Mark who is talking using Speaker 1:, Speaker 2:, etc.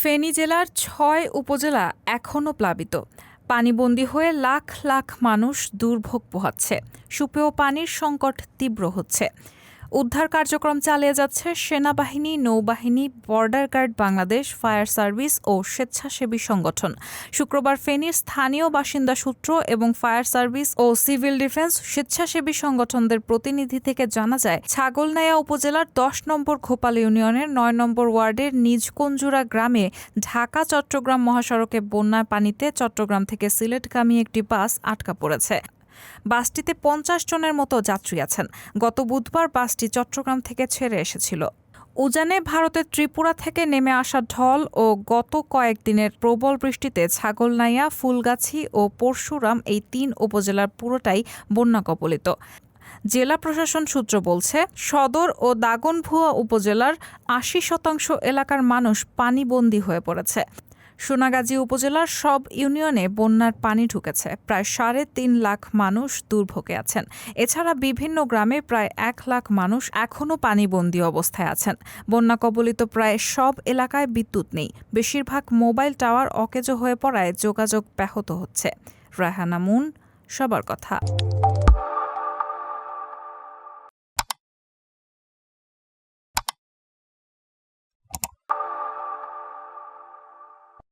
Speaker 1: ফেনী জেলার ৬ উপজেলা এখনও প্লাবিত। পানিবন্দী হয়ে লাখ লাখ মানুষ দুর্ভোগ পোহাচ্ছে। সুপেয় পানির সংকট তীব্র হচ্ছে। উদ্ধার কার্যক্রম চালিয়ে যাচ্ছে সেনাবাহিনী, নৌবাহিনী, border guard Bangladesh, fire service ও স্বেচ্ছাসেবী সংগঠন। শুক্রবার ফেনীর স্থানীয় বাসিন্দা সূত্র এবং ফায়ার সার্ভিস ও সিভিল ডিফেন্স স্বেচ্ছাসেবী সংগঠনদের প্রতিনিধি থেকে জানা যায়, ছাগলনাইয়া উপজেলার ১০ নম্বর ঘোপাল ইউনিয়নের ৯ নম্বর ওয়ার্ডের নিজকঞ্জুরা গ্রামে ঢাকা-চট্টগ্রাম মহাসড়কে বন্যার পানিতে চট্টগ্রাম থেকে সিলেটগামী একটি বাস আটকা পড়েছে। বাসটিতে ৫০ জনের মতো যাত্রী আছেন। গত বুধবার বাসটি চট্টগ্রাম থেকে ছেড়ে এসেছিল। উজানে ভারতের ত্রিপুরা থেকে নেমে আসা ঢল ও গত কয়েকদিনের প্রবল বৃষ্টিতে ছাগলনাইয়া, ফুলগাছি ও পরশুরাম এই ৩ উপজেলার পুরোটাই বন্যা কবলিত। জেলা প্রশাসন সূত্র বলছে, সদর ও দাগনভূঞা উপজেলার ৮০% এলাকার মানুষ পানিবন্দী হয়ে পড়েছে। সোনাগাজী উপজেলার সব ইউনিয়নে বন্যার পানি ঢুকেছে। প্রায় ৩.৫ লাখ মানুষ দুর্ভোগে আছেন। এছাড়া বিভিন্ন গ্রামে প্রায় ১ লাখ মানুষ এখনও পানিবন্দী অবস্থায় আছেন। বন্যা কবলিত প্রায় সব এলাকায় বিদ্যুৎ নেই। বেশিরভাগ মোবাইল টাওয়ার অকেজো হয়ে পড়ায় যোগাযোগ ব্যাহত হচ্ছে। রায়হানা মুন, সবার কথা।